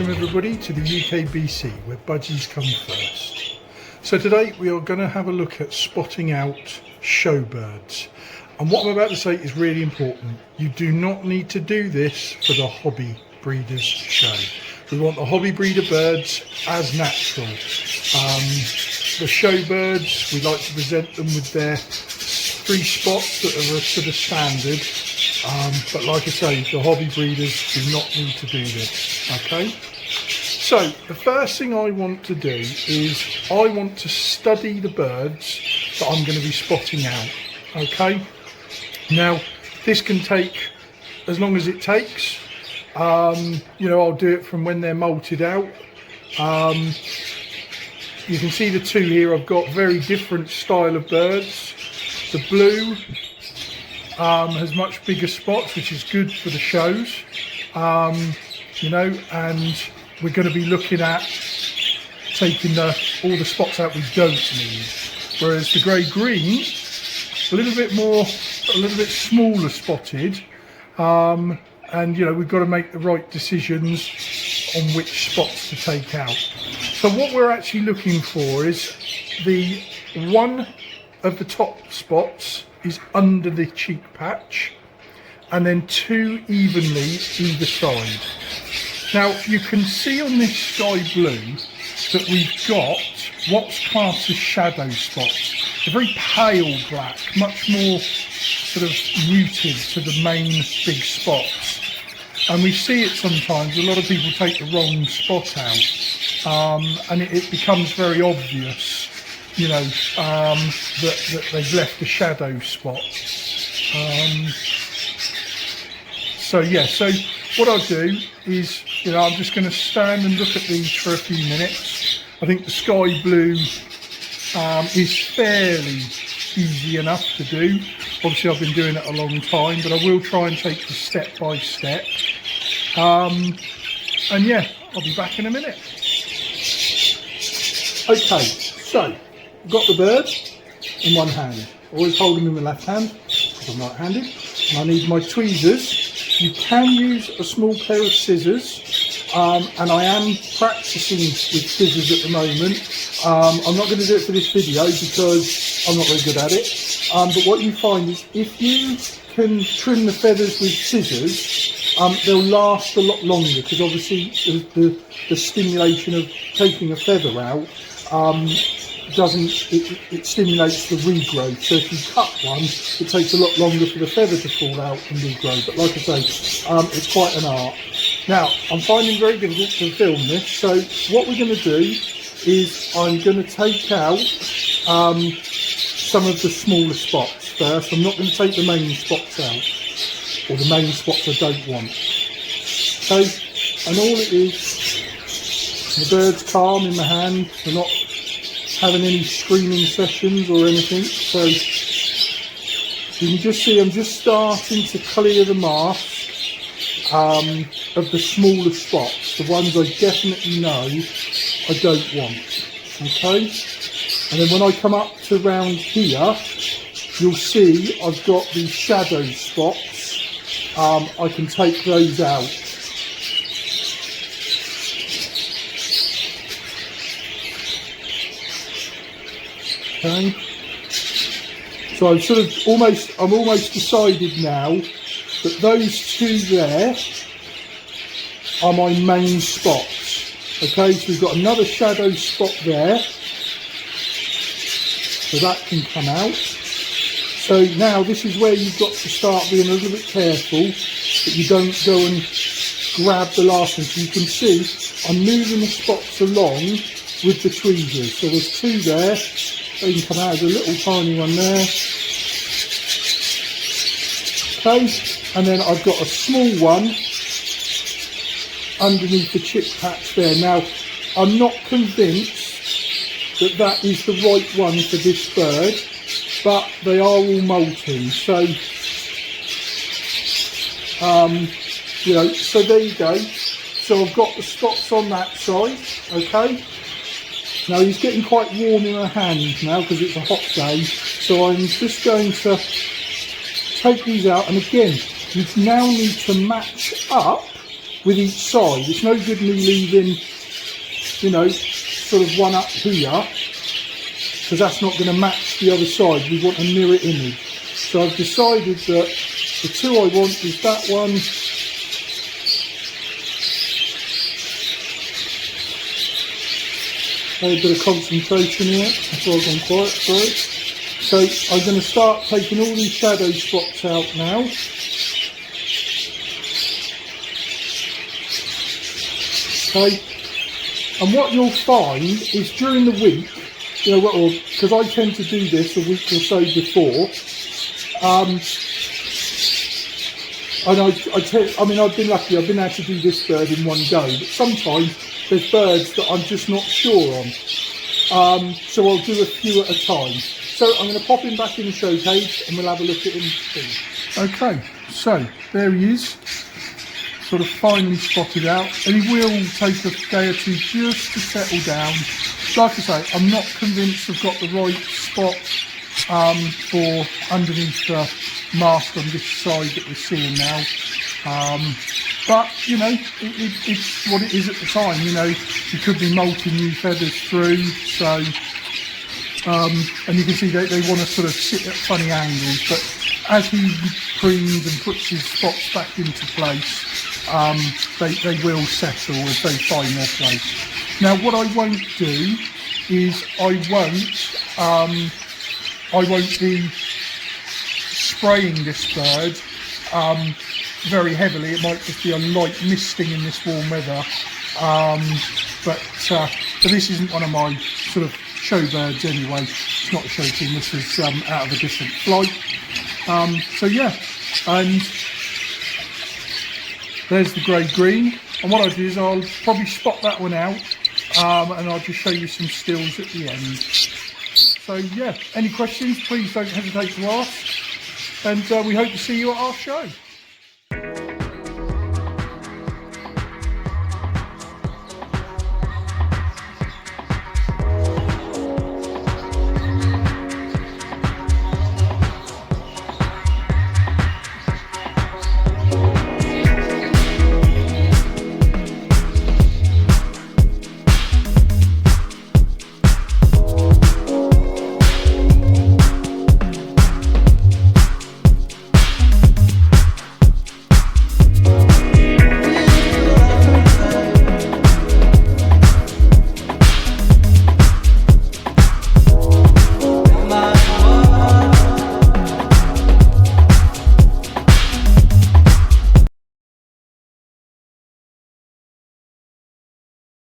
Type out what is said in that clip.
welcome everybody to the UKBC where budgies come first. So today we are going to have a look at spotting out showbirds, and what I'm about to say is really important. You do not need to do this for the hobby breeders show. We want the hobby breeder birds as natural. The showbirds, we like to present them with their 3 spots that are sort of standard. But like I say, the hobby breeders do not need to do this, okay? So the first thing I want to do is I want to study the birds that I'm going to be spotting out, okay? Now, this can take as long as it takes. You know, I'll do it from when they're molted out. You can see the 2 here. I've got very different style of birds. The blue has much bigger spots, which is good for the shows, you know, and we're going to be looking at taking all the spots out we don't need. Whereas the grey green, a little bit smaller spotted, and you know, we've got to make the right decisions on which spots to take out. So what we're actually looking for is the one of the top spots is under the cheek patch, and then 2 evenly either side. Now you can see on this sky blue that we've got what's classed as shadow spots. They're very pale black, much more sort of muted to the main big spots. And we see it sometimes. A lot of people take the wrong spot out, and it becomes very obvious, you know, that they've left a shadow spot. So yeah, so what I'll do is, you know, I'm just going to stand and look at these for a few minutes. I think the sky blue is fairly easy enough to do. Obviously I've been doing it a long time, but I will try and take this step by step. And yeah, I'll be back in a minute. Okay, so I've got the bird in one hand. Always hold them in the left hand because I'm right-handed. And I need my tweezers. You can use a small pair of scissors, and I am practicing with scissors at the moment. I'm not going to do it for this video because I'm not very good at it. But what you find is if you can trim the feathers with scissors, they'll last a lot longer, because obviously the stimulation of taking a feather out it stimulates the regrowth. So if you cut one, it takes a lot longer for the feather to fall out and regrow. But like I say, it's quite an art. Now, I'm finding it very difficult to film this, so what we're going to do is I'm going to take out some of the smaller spots first. I'm not going to take the main spots out, or the main spots I don't want. Okay, and all it is, the bird's calm in my hand. We're not having any screaming sessions or anything, so you can just see I'm just starting to clear the mask of the smaller spots, the ones I definitely know I don't want. Okay, and then when I come up to round here, you'll see I've got these shadow spots. I can take those out. Okay. So I'm almost decided now that those 2 there are my main spots. Okay, so we've got another shadow spot there, so that can come out. So now this is where you've got to start being a little bit careful that you don't go and grab the last one. So you can see I'm moving the spots along with the tweezers. So there's 2 there. They can come out as a little tiny one there. Okay, and then I've got a small one underneath the chip patch there. Now, I'm not convinced that that is the right one for this bird, but they are all molting. So, you know, so there you go. So I've got the spots on that side, okay. Now he's getting quite warm in my hand now because it's a hot day, so I'm just going to take these out, and again you now need to match up with each side. It's no good me leaving, you know, sort of one up here, because that's not going to match the other side. We want a mirror image. So I've decided that the two I want is that one a bit of concentration here, that's why I've gone quiet, sorry. So I'm going to start taking all these shadow spots out now. Okay, and what you'll find is during the week, you know, because I tend to do this a week or so before, and I mean, I've been lucky, I've been able to do this bird in one go, but sometimes there's birds that I'm just not sure on. So I'll do a few at a time. So I'm going to pop him back in the show cage and we'll have a look at him too. Okay, so there he is, sort of finely spotted out, and he will take a day or two just to settle down. Like I say, I'm not convinced I've got the right spot for underneath the mask on this side that we're seeing now. But, you know, it's what it is at the time. You know, you could be molting new feathers through, so, and you can see they want to sort of sit at funny angles, but as he preens and puts his spots back into place, they will settle as they find their place. Now, what I won't do is I won't be spraying this bird very heavily. It might just be a light misting in this warm weather, but this isn't one of my sort of show birds anyway. It's not a show team, this is out of a different flight. So yeah, and there's the grey-green, and what I'll do is I'll probably spot that one out, and I'll just show you some stills at the end. So yeah, any questions, please don't hesitate to ask, and we hope to see you at our show.